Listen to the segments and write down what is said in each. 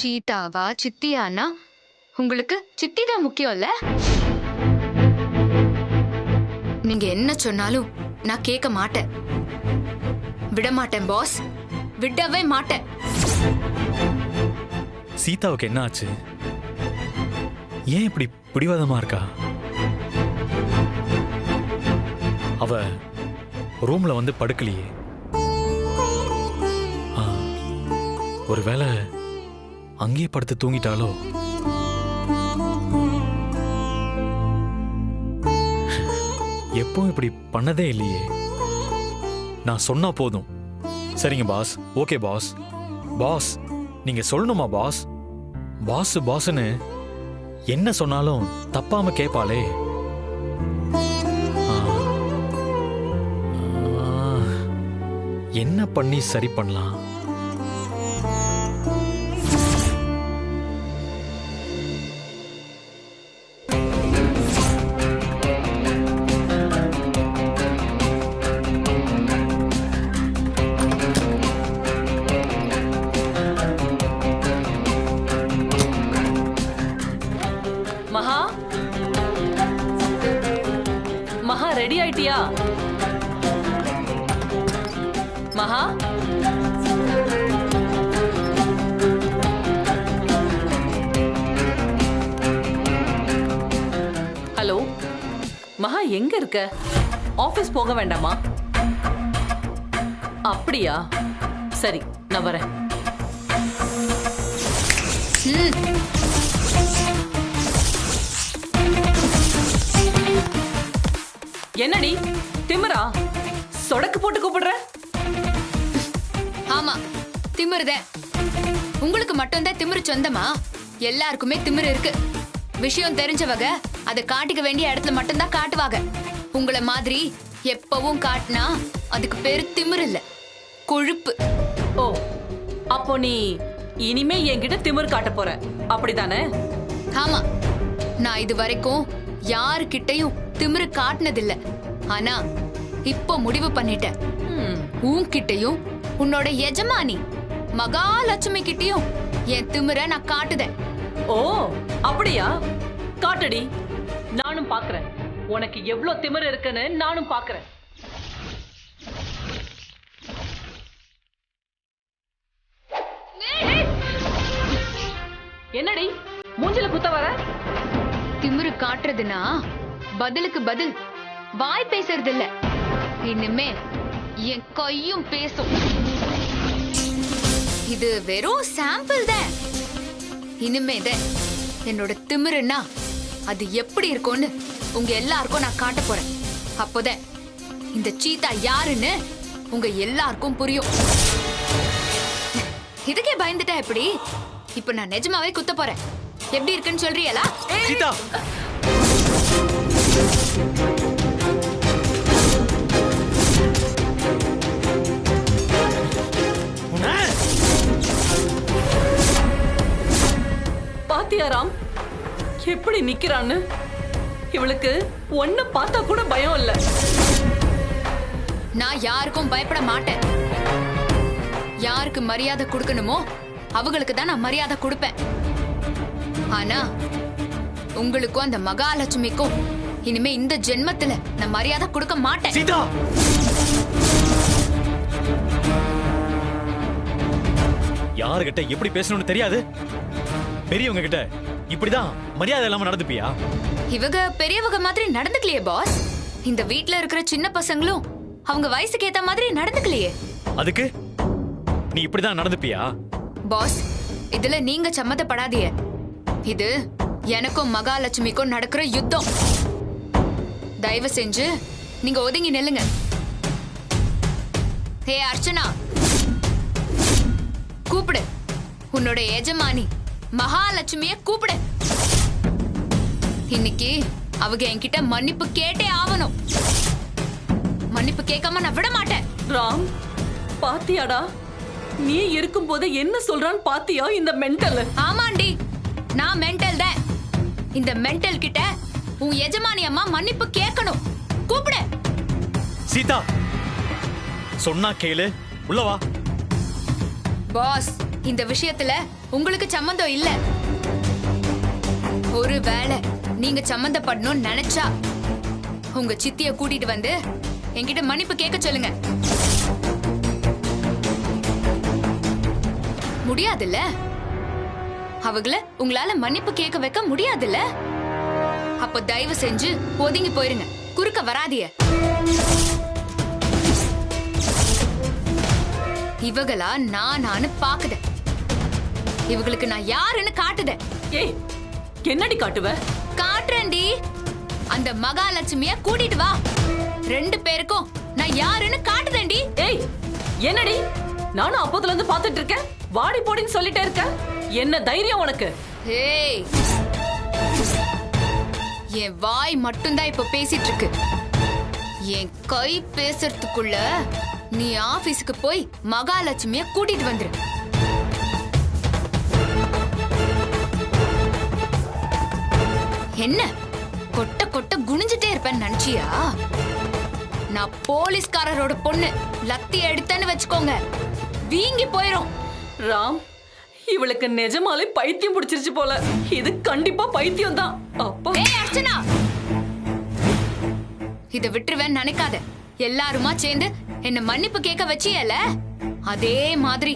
சீதாவா சித்தியானா உங்களுக்கு சித்தி தான் முக்கியம் இல்ல? நீங்க என்ன சொன்னாலும் நான் கேட்க மாட்டேன். விட மாட்டேன் பாஸ், விடவே மாட்டேன். சீதாவுக்கு என்ன ஆச்சு? ஏன் இப்படி பிடிவாதமா இருக்கா? அவ ரூம்ல வந்து படுக்கலையே. ஒருவேளை அங்கேயே படுத்து தூங்கிட்டாலோ? எப்பவும் இப்படி பண்ணதே இல்லையே. நான் சொன்னா போதும். சரிங்க பாஸ், ஓகே பாஸ். பாஸ் நீங்க சொல்லணுமா பாஸ்? பாஸ் பாஸ்ன்னு என்ன சொன்னாலும் தப்பாம கேட்பாளே. என்ன பண்ணி சரி பண்ணலாம்? மகா, மகா ரெடி ஆயிட்டியா? மகா, ஹலோ மகா, எங்க இருக்க? ஆபீஸ் போக வேண்டாமா? அப்படியா? சரி, நான் வரேன். என்னடி திமிரா? சொடக்கு போட்டு கூப்பிடுற? ஆமா, திமிருதேன். உங்களுக்கு மட்டும்தான் திமிரு சொந்தமா? எல்லாருக்குமே திமிரு இருக்கு. விஷயம் தெரிஞ்சவங்க அதை காட்டிக்க வேண்டிய இடத்துல மட்டும்தான் காட்டுவாங்க. உங்களை மாதிரி எப்பவும் காட்டினா அதுக்கு பேரு திமிரு இல்ல, கொழுப்பு. ஓ, அப்போ நீ இனிமே என்கிட்ட திமிரு காட்ட போற, அப்படிதானே? ஆமா, நான் இது வரைக்கும் யாருக்கிட்டையும் திமிரு காட்டினதில்ல. ஆனா இப்போ முடிவு பண்ணிட்டேன். உன்கிட்டயும் உன்னோட எஜமானி மகாலட்சுமி கிட்டயும் என் திமிர நான் காட்டுதேன். ஓ, அப்படியா? காட்டுடி, நானும் பாக்குறேன். உனக்கு எவ்வளவு திமிரு இருக்குன்னு நானும் பாக்குறேன். என்னடி மூஞ்சில குத்த வர? திமிரு காட்டுறதுனா பதிலுக்கு பதில் வாய் பேசுறது இல்ல. இனிமே என் கையும் பேசும். இது வெறும் சாம்பிள் தான். இனிமேதான் என்னோட திமிருன்னா அது எப்படி இருக்கும்னு உங்க எல்லாருக்கும் நான் காட்ட போறேன். அப்போதான் இந்த சீதா யாருன்னு உங்க எல்லாருக்கும் புரியும். இதுக்கே பயந்துட்டா எப்படி? இப்ப நான் நிஜமாவே குத்த போறேன். எப்படி இருக்குன்னு சொல்றியலா? சீதா, பாத்தியா ராம் எப்படி நிக்கிறான்னு? இவளுக்கு ஒன்ன பார்த்தா கூட பயம் இல்ல. நான் யாருக்கும் பயப்பட மாட்டேன். யாருக்கு மரியாதை கொடுக்கணுமோ அவங்களுக்கு தான் நான் மரியாதை கொடுப்பேன். ஆனா உங்களுக்கும் அந்த மகாலட்சுமிக்கும் இனிமே இந்த ஜென்மத்துல நான் மரியாதை கொடுக்க மாட்டேன். சீதா, யாருகிட்ட எப்படி பேசணும்னு தெரியாது? பெரியவங்க கிட்ட இப்படிதான் மரியாதை இல்லாம நடந்துப்பியா? இவங்க பெரியவங்க மாதிரி நடந்துக்கலையே பாஸ். இந்த வீட்ல இருக்கிற சின்ன பசங்களும் அவங்க வயசுக்கு ஏத்த மாதிரி நடந்துக்கலையே. அதுக்கு நீ இப்படிதான் நடந்துப்பியா? பாஸ், இதுல நீங்க சம்மதப்படாதீங்க. இது எனக்கும் மகாலட்சுமிக்கும் நடக்கிற யுத்தம். தயவு செஞ்சு நீங்க ஒதுங்கி நில்லுங்க. ஹே அர்ச்சனா, கூப்பிடு. உன்னோட எஜமானி மகாலட்சுமிய கூப்பிடு. இன்னைக்கு அவங்க என்கிட்ட மன்னிப்பு கேட்டே ஆகணும். மன்னிப்பு கேட்காம நான் விட மாட்டேன். ராம், பாத்தியாடா? நீ இருக்கும் போது என்ன சொல்றான்னு பாத்தியா இந்த மென்டல்? ஆமாண்டி, நான் மென்டல் தான். இந்த மென்டல் கிட்ட உன் எஜமானி அம்மா மன்னிப்பு கேட்கணும். கூப்பிடு. சீதா, சொன்னா கேளு, உள்ள வா. பாஸ், இந்த விஷயத்துல உங்களுக்கு சம்மந்தம் இல்ல. ஒருவேளை நீங்க சம்மந்தப்படணும்னு நினைச்சா உங்க சித்திய கூட்டிட்டு வந்து என்கிட்ட மன்னிப்பு கேட்க சொல்லுங்க. முடியாதுல்ல? அவங்கள உங்களால மன்னிப்பு கேட்க வைக்க முடியாதுல்ல? அப்ப தயவு செஞ்சு ஒதுங்கி போயிருங்க, குறுக்க வராதிய. இவங்களா நானு பாக்குத. இவங்களுக்கு நான் யாருன்னு காட்டுத. ஏய், என்னடி காட்டுவ? காட்டுறேன்டி. அந்த மகாலட்சுமிய கூட்டிட்டு வா. 2 பேருக்கும் நான் யாருன்னு காட்டுதேன்டி. ஏய், என்னடி? நானும் அப்போதுல இருந்து பாத்துட்டு இருக்கேன். வாடி போடின்னு சொல்லிட்டே இருக்க. என்ன தைரியம் உனக்கு? ஏய், என் வாய் மட்டும்தான் இப்ப பேசிட்டு இருக்கு. என் கை பேசுறதுக்குள்ள நீ ஆபீஸ்க்கு போய் மகாலட்சுமிய கூட்டிட்டு வந்துரு. என்ன கொட்ட கொட்ட குனிஞ்சிட்டே இருப்பேன்னு நினைச்சியா? நான் போலீஸ்காரரோட பொண்ணு. லத்தி எடுத்தேன்னு வச்சுக்கோங்க, வீங்கி போயிரும். ராம், இவளுக்கு நிஜமாலே பைத்தியம் பிடிச்சிருச்சு போல. இது கண்டிப்பா பைத்தியம் தான். அப்பா, ஏய் அர்ச்சனா, இத விட்டுருவேன்னு நினைக்காத. எல்லாருமா சேர்ந்து என்ன மன்னிப்பு கேட்க வச்சியல, அதே மாதிரி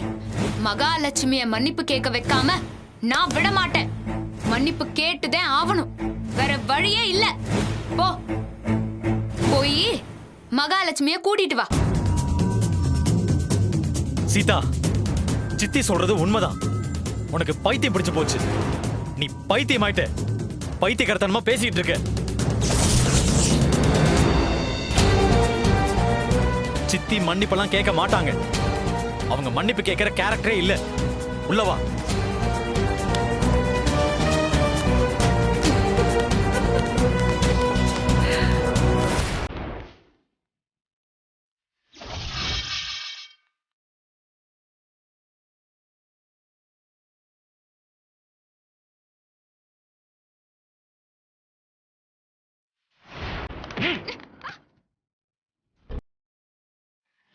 மகாலட்சுமிய மன்னிப்பு கேட்க வைக்காம நான் விட மாட்டேன். மன்னிப்பு கேட்டுதான் ஆவணும், வேற வழியே இல்ல. போ, போய் மகாலட்சுமிய கூட்டிட்டு வா. சீதா, சித்தி சொல்றது உண்மைதான். உனக்கு பைத்தியம் பிடிச்சு போச்சு. நீ பைத்தியம் ஆயிட்ட. பைத்தியக்காரத்தனமா பேசிட்டு இருக்க. சித்தி மன்னிப்பெல்லாம் கேட்க மாட்டாங்க. அவங்க மன்னிப்பு கேட்கிற கேரக்டரே இல்ல. உள்ளவா.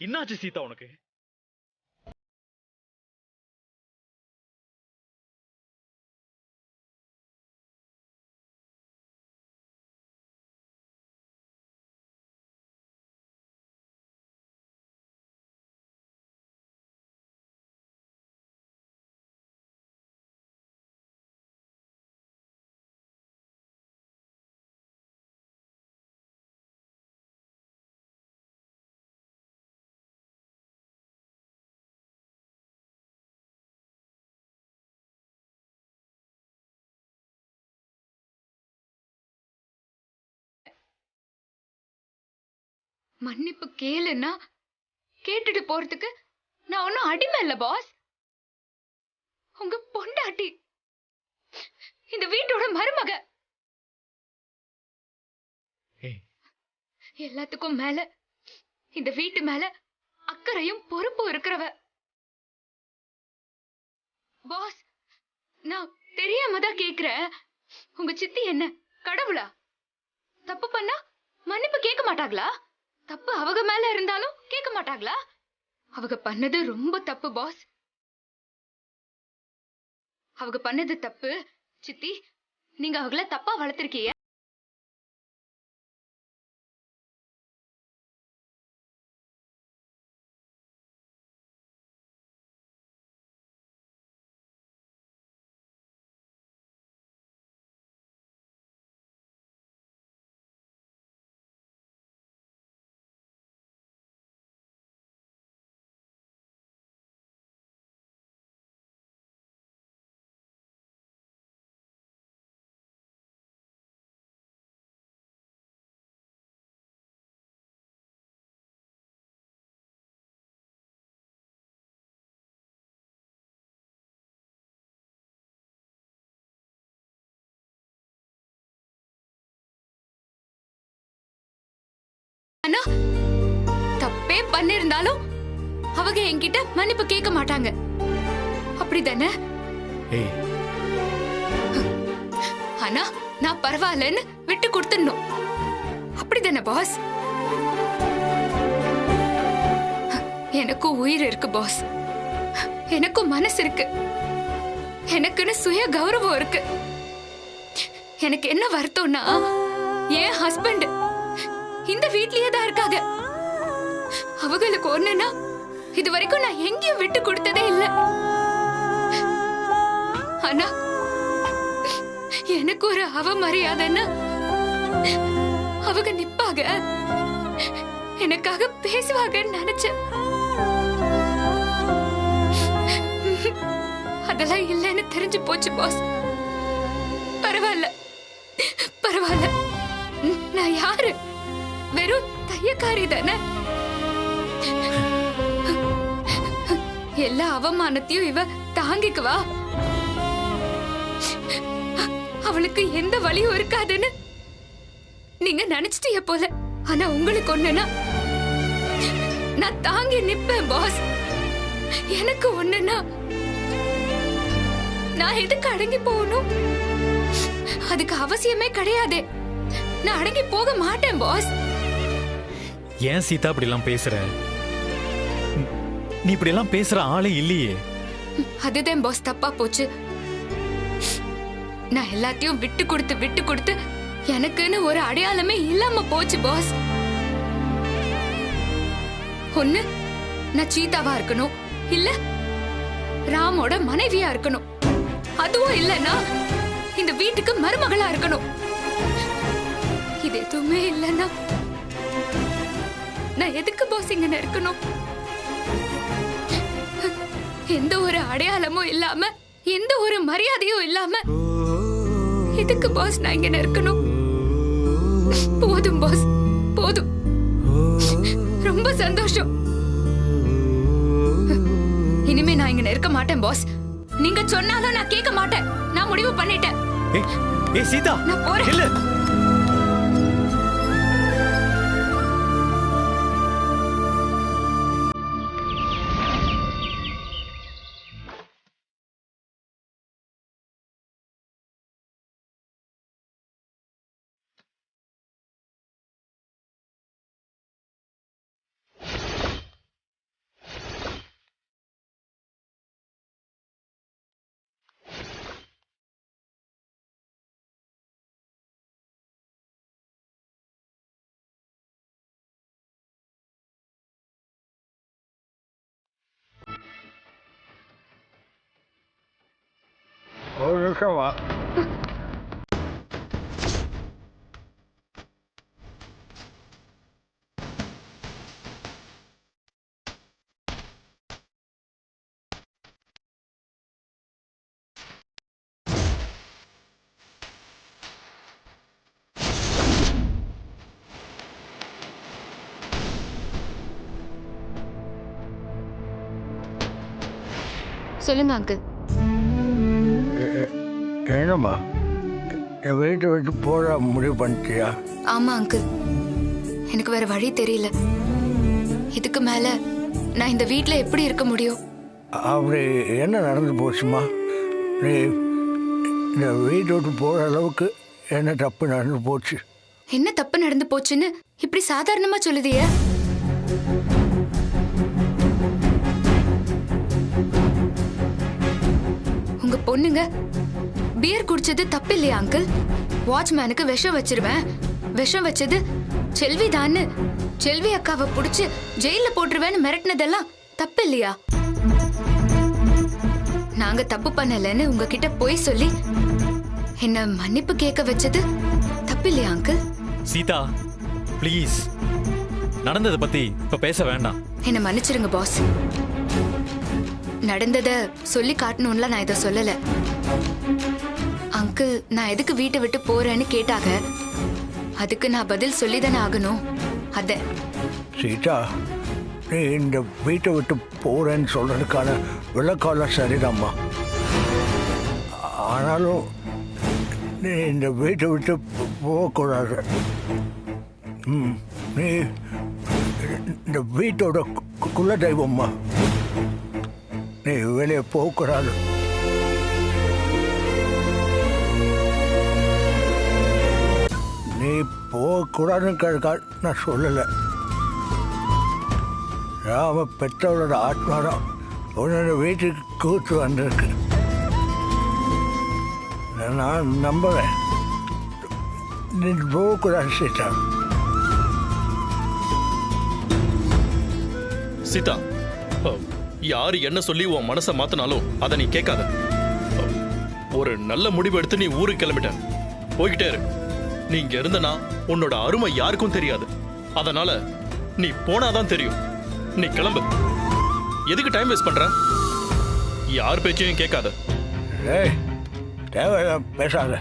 என்னாச்சு சீதா உனக்கு? மன்னிப்பு கேளுன்னா கேட்டுட்டு போறதுக்கு நான் ஒன்னும் அடிமை இல்ல பாஸ். உங்க பொண்டாட்டி, இந்த வீட்டோட மருமக. எல்லாத்துக்கும் மேல இந்த வீட்டு மேல அக்கறையும் பொறுப்பும் இருக்கிறவ பாஸ். நான் தெரியாம தான் கேக்குறேன். உங்க சித்தி என்ன கடவுளா? தப்பு பண்ணா மன்னிப்பு கேட்க மாட்டாங்களா? தப்பு அவங்க மேல இருந்தாலும் கேட்க மாட்டாங்களா? அவங்க பண்ணது ரொம்ப தப்பு பாஸ். அவங்க பண்ணது தப்பு. சித்தி, நீங்க அவங்கள தப்பா வளர்த்திருக்கீங்க. ஆனா தப்பே பண்ணிருந்தாலும் அவங்க என்கிட்ட மன்னிப்பு கேட்க மாட்டாங்க. அப்படிதானே? ஆனா நான் பரவாயில்லன்னு விட்டு கொடுத்துடணும். அப்படிதானே பாஸ்? எனக்கும் உயிர் இருக்கு பாஸ். எனக்கும் மனசு இருக்கு. எனக்குன்னு சுய கௌரவம் இருக்கு. எனக்கு என்ன வருத்தம்னா என் ஹஸ்பண்ட் இந்த வீட்லயே தான் இருக்காங்க. அவங்களுக்கு ஒண்ணுன்னா இது வரைக்கும் நான் எங்கேயும் விட்டு கொடுத்ததே இல்லை. ஆனா எனக்கு ஒரு அவமரியாதைன்னா அவங்க நிப்பாங்க, எனக்காக பேசுவாங்கன்னு நினைச்சேன். அதெல்லாம் இல்லைன்னு தெரிஞ்சு போச்சு பாஸ். பரவாயில்ல பரவாயில்ல, நான் யாரு? வெறும் தையக்காரி தானே. எல்லா அவமானத்தையும் இவ தாங்கிக்குவா, அவளுக்கு எந்த வலியும் இருக்காதுன்னு நீங்க நினைச்சிட்டீங்க போல. ஆனா உங்களுக்கு ஒண்ணுன்னா நான் தாங்கி நிப்பேன் பாஸ். எனக்கு ஒண்ணுன்னா நான் எதுக்கு அடங்கி போகணும்? அதுக்கு அவசியமே கிடையாது. நான் அடங்கி போக மாட்டேன் பாஸ். ஏன் சீதா இப்படி எல்லாம் பேசுற? நீ இப்படி எல்லாம் பேசுற ஆளே இல்லையே. அதுதான் பாஸ் தப்பா போச்சு. நான் எல்லாத்தையும் விட்டு கொடுத்து எனக்குன்னு ஒரு அடையாளமே இல்லாம போச்சு பாஸ். ஒண்ணு நான் சீதாவா இருக்கணும், இல்ல ராமோட மனைவியா இருக்கணும். அதுவும் இல்லன்னா இந்த வீட்டுக்கு மருமகளா இருக்கணும். இது எதுவுமே இல்லன்னா நான் எதுக்கு பாஸ் இங்க இருக்கணும்? எந்த ஒரு அடையாளமும் இல்லாம, எந்த ஒரு மரியாதையும் இல்லாம எதுக்கு பாஸ் நான் இங்க இருக்கணும்? போதும் பாஸ், போதும். ரொம்ப சந்தோஷம். இனிமே நான் இங்க இருக்க மாட்டேன் பாஸ். நீங்க சொன்னாலும் நான் கேட்க மாட்டேன். நான் முடிவு பண்ணிட்டேன். ஏய் சீதா, நான் போறேன். இல்ல ஒரு நிமிஷம் வா. சொல்லுங்க அங்கிள். என்னம்மா, என் வீட்டை விட்டு போற முடிவு பண்ணிட்டியா? ஆமா அங்கிள், எனக்கு வேற வழி தெரியல. இதுக்கு மேல நான் இந்த வீட்ல எப்படி இருக்க முடியும்? அப்படி என்ன நடந்து போச்சுமா? நீ இந்த வீட்டை விட்டு போகிற அளவுக்கு என்ன தப்பு நடந்து போச்சு? என்ன தப்பு நடந்து போச்சுன்னு இப்படி சாதாரணமா சொல்லுதியே? உங்க பொண்ணுங்க பியர் குடிச்சது தப்பு இல்லையா அங்கிள்? வாட்ச்மேனுக்கு விஷம் வச்சிருவேன், விஷம் வச்சது செல்வி தான்னு செல்வி அக்காவை புடிச்சு ஜெயில போட்டுருவேன்னு மிரட்டினதெல்லாம் தப்பு இல்லையா? நாங்க தப்பு பண்ணலன்னு உங்ககிட்ட போய் சொல்லி என்ன மன்னிப்பு கேட்க வச்சது தப்பு இல்லையா அங்கிள்? சீதா ப்ளீஸ், நடந்ததை பத்தி இப்ப பேச வேண்டாம். என்ன மன்னிச்சிருங்க பாஸ். நடந்தத சொல்லி காட்டணும்ல நான் இதை சொல்லல. அங்கிள் நான் எதுக்கு வீட்டை விட்டு போறேன்னு கேட்டாங்க, அதுக்கு நான் பதில் சொல்லிதானே ஆகணும். அத சீதா, நீ இந்த வீட்டை விட்டு போறேன்னு சொல்றதுக்கான விளக்காலம் சரிதாம்மா. ஆனாலும் நீ இந்த வீட்டை விட்டு போகக்கூடாது. நீ இந்த வீட்டோட குல தெய்வம்மா. நீ வெளியே போகக்கூடாது. நீ போகக்கூடாதுன்னு நான் சொல்லலை. ராம பெற்றவரோட ஆத்மாதான் உன்னோட வீட்டுக்கு கூத்து வந்திருக்கு. நான் நம்புவேன். நீ போகக்கூடாது சீதா. சீதா, யாரு என்ன சொல்லி உன் மனசை மாத்தினாலும் அதை நீ கேட்காத. ஒரு நல்ல முடிவு எடுத்து நீ ஊருக்கு கிளம்பிட்ட, போய்கிட்டே இரு. நீ இங்க இருந்தனா உன்னோட அருமை யாருக்கும் தெரியாது. அதனால நீ போனாதான் தெரியும். நீ கிளம்பு. எதுக்கு டைம் வேஸ்ட் பண்ற? யார் பேச்சையும் கேட்காத. ஏய், தேவையெல்லாம் பேசாத.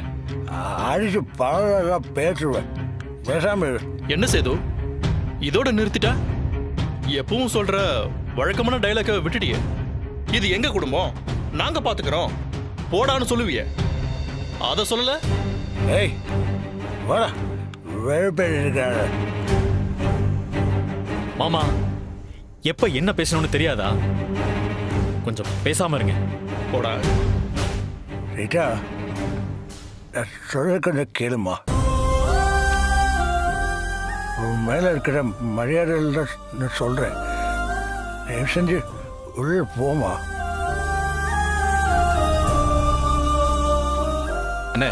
அடிச்சு பழகெல்லாம் பேசுவேன். பேசாம இரு. என்ன சேது, இதோட நிறுத்திட்டா? எப்பவும் சொல்ற வழக்கமான டைலாக விட்டுட்டியே. இது எங்க குடும்பம், நாங்க பாத்துக்கிறோம், போடான்னு சொல்லுவியே, அத சொல்லல. ஏய், வர வெறுப்பே இருக்காத. மாமா, எப்ப என்ன பேசணும்னு தெரியாதா? கொஞ்சம் பேசாம இருங்க. போடா. ரீட்டா, நான் சொல்ல கொஞ்சம் கேளுமா. உன் மேல இருக்கிற மரியாதையில் தான் நான் சொல்றேன். தயவு செஞ்சு உள்ள போமா. அண்ணே,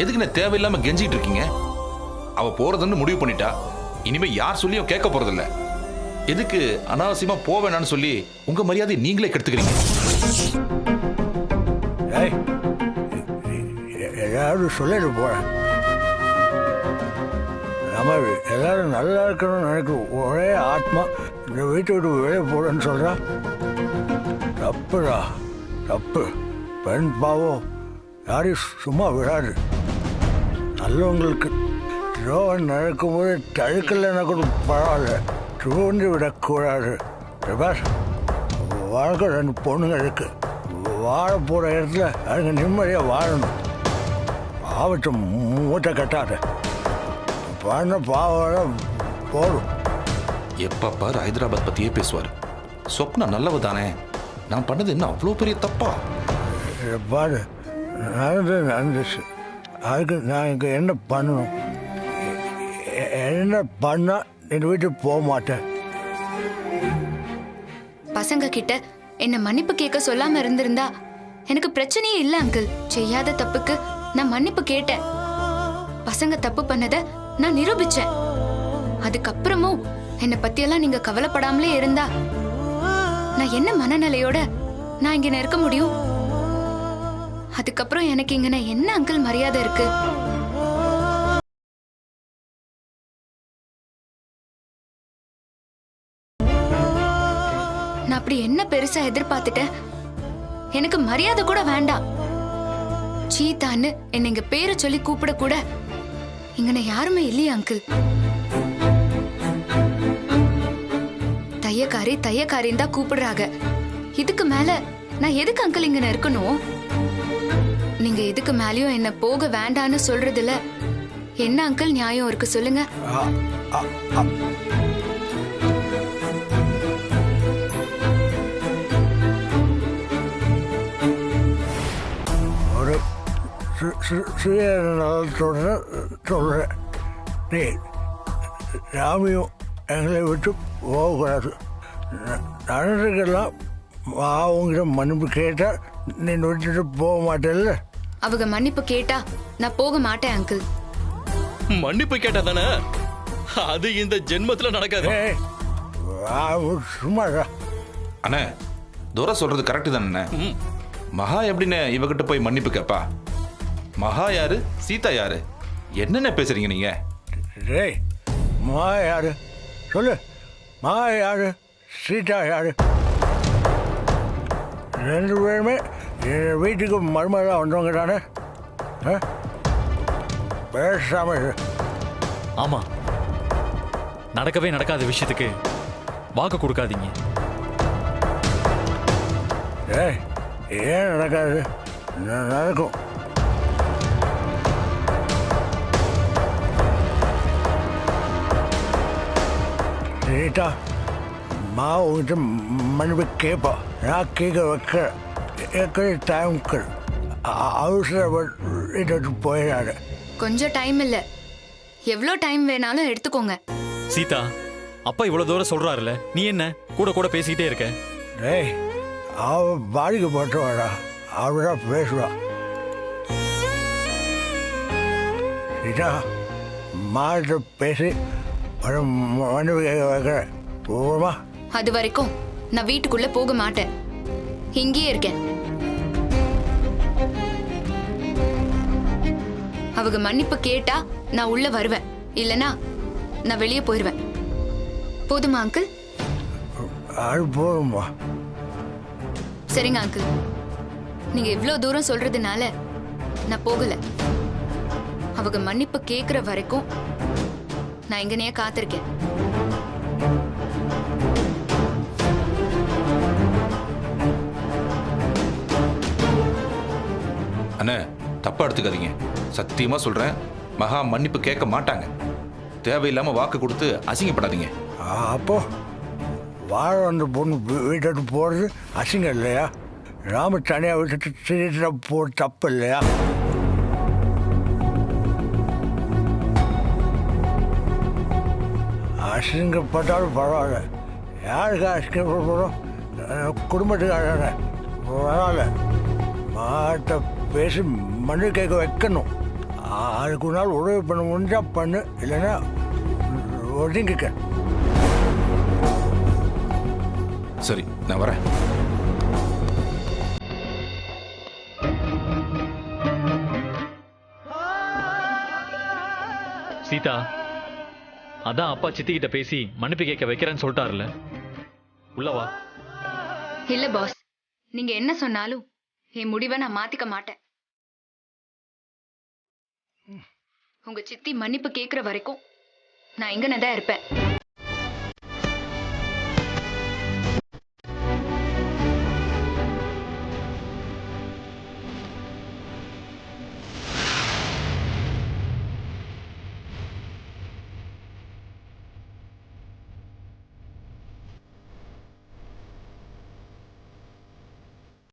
எதுக்கு நான் தேவையில்லாம கெஞ்சிட்டு இருக்கீங்க? அவ போறதுன்னு முடிவு பண்ணிட்டா. இனிமே யார் சொல்லியும் கேட்க போறதில்ல. எதுக்கு அனாவசியமா போவேனான்னு சொல்லி உங்க மரியாதையை நீங்களே கெடுத்துக்கிறீங்க? ஏய், ஏதாவது சொல்லிட்டு போறேன். நம்ம எல்லாரும் நல்லா இருக்கணும்னு நினைக்கும் ஒரே ஆத்மா இந்த வீட்டை விட்டு வெளியே போறேன்னு சொல்றா. தப்புடா, தப்பு. பெண் பாவம் யாரையும் சும்மா விடாது. நல்லவங்களுக்கு துரோகம் நடக்கும்போது தடுக்கலைன்னா கூட பரவாயில்ல, தூண்டி விடக்கூடாது. வாழ்க்கை 2 பொண்ணுங்க இருக்கு. வாழ போகிற இடத்துல அதுங்க நிம்மதியாக வாழணும். பாவத்தை மூட்டை கட்டாத. பண்ண பாவம் போடும். எப்ப பாரு ஹைதராபாத் பத்தியே பேசுவார். சொப்னா நல்லவ தானே. நான் பண்ணது என்ன அவ்வளோ பெரிய தப்பா? பாரு, நடந்துச்சு. அதுக்கு நான் இங்கே என்ன பண்ணணும்? என்ன பண்ணா என் வீட்டுக்கு போக மாட்டேன். பசங்க கிட்ட என்ன மன்னிப்பு கேட்க சொல்லாம இருந்திருந்தா எனக்கு பிரச்சனையே இல்ல அங்கிள். செய்யாத தப்புக்கு நான் மன்னிப்பு கேட்டேன். பசங்க தப்பு பண்ணத நான் நிரூபிச்சேன். அதுக்கப்புறமும் என்னை பத்தியெல்லாம் நீங்க கவலைப்படாமலே இருந்தா நான் என்ன மனநிலையோட நான் இங்க இருக்க முடியும்? அதுக்கப்புறம் எனக்கு இங்க என்ன அங்கிள் மரியாதை இருக்கு? நான் அப்படி என்ன பெருசா எதிர்பார்த்துட்டேன்? எனக்கு மரியாதை கூட வேண்டாம். சீதான்னு என்ன இங்க பேரை சொல்லி கூப்பிட கூட இங்க யாருமே இல்லையா அங்கிள்? தையக்காரி தையக்காரின்னு தான் கூப்பிடுறாங்க. இதுக்கு மேல நான் எதுக்கு அங்கிள் இங்க இருக்கணும்? நீங்க எதுக்கு மேலயும் என்ன போக வேண்டான்னு சொல்றதுல என்ன அங்கிள் நியாயம் இருக்கு சொல்லுங்க? ஒரு சுயநலத்தோட சொல்றேன். நீ ராமியும் எங்களை விட்டு போகக்கூடாது. நடந்துக்கெல்லாம் அவங்கிட்ட மன்னிப்பு கேட்டா நீ விட்டுட்டு போக மாட்டேல்ல? அவங்க மன்னிப்பு கேட்டா நான் போக மாட்டேன் அங்கிள். மன்னிப்பு கேட்டா தானே? அது இந்த ஜென்மத்துல நடக்காது. சும்மா அண்ணே, துரை சொல்றது கரெக்டு தானே. மகா எப்படின்னு இவகிட்ட போய் மன்னிப்பு கேப்பா? மகா யாரு, சீதா யாரு? என்னென்ன பேசுறீங்க நீங்க? டேய், மகா யாரு சொல்லு. மகா யாரு, சீதா யாரு? 2 பேருமே என் வீட்டுக்கு மருமகளாக வந்தவங்க தானே. பேசாம இரு. ஆமா, நடக்கவே நடக்காத விஷயத்துக்கு வாக்கு கொடுக்காதீங்க. ஏய், ஏன் நடக்காது? நடக்கும். ரீட்டா, மா உங்ககிட்ட மன்னிப்பு கேட்பா. நான் கேட்க வைக்க டைம் அவசரப்பட்டு போயிடாது. கொஞ்சம் டைம் இல்ல, எவ்வளோ டைம் வேணாலும் எடுத்துக்கோங்க. சீதா, அப்பா இவ்வளவு தூரம் சொல்றாருல, நீ என்ன கூட கூட பேசிக்கிட்டே இருக்க? டேய், அவ பாதிக்கப்பட்டவாடா, அவதான் பேசுவா. சீதா மாட்ட பேசி மன்னிப்பு கேட்க வைக்கிறேன் போமா. அது வரைக்கும் நான் வீட்டுக்குள்ள போக மாட்டேன், இங்கேயே இருக்கேன். அவங்க மன்னிப்பு கேட்டா நான் உள்ள வருவேன், இல்லனா நான் வெளியே போயிருவேன். போதுமா அங்கிள்? அது போதும்மா. சரிங்க அங்கிள், நீங்க இவ்வளவு தூரம் சொல்றதுனால நான் போகல. அவங்க மன்னிப்பு கேக்குற வரைக்கும் நான் இங்கனையே காத்திருக்கேன். அண்ணே தப்பா எடுத்துக்காதீங்க, சத்தியமா சொல்றேன், மகா மன்னிப்பு கேட்க மாட்டாங்க. தேவையில்லாம வாக்கு கொடுத்து அசிங்கப்படாதீங்க. அப்போ வாழ வந்த பொண்ணு வீட்டை விட்டு போகிறது அசிங்கம் இல்லையா? ராம தனியாக விட்டுட்டு சீட்டை போட தப்பு இல்லையா? அசிங்கப்பட்டாலும் பரவாயில்ல, யாருக்கு அசிங்கப்பட போகிறோம்? குடும்பத்துக்காக பரவாயில்ல, மாட்ட பேசி மண்ணு கேட்க வைக்கணும். அதுக்கு ஒரு நாள் உதவி பண்ண முடிஞ்சா பண்ணு, இல்லைன்னா ஒதுங்கிக்க. சரி நான் வரேன். சீதா, அதான் அப்பா சித்தி கிட்ட பேசி மன்னிப்பு கேட்க வைக்கிறேன்னு சொல்லிட்டாருல, உள்ளவா. இல்ல பாஸ், நீங்க என்ன சொன்னாலும் என் முடிவை நான் மாத்திக்க மாட்டேன். உங்க சித்தி மன்னிப்பு கேக்குற வரைக்கும் நான் இங்கனதான் இருப்பேன்.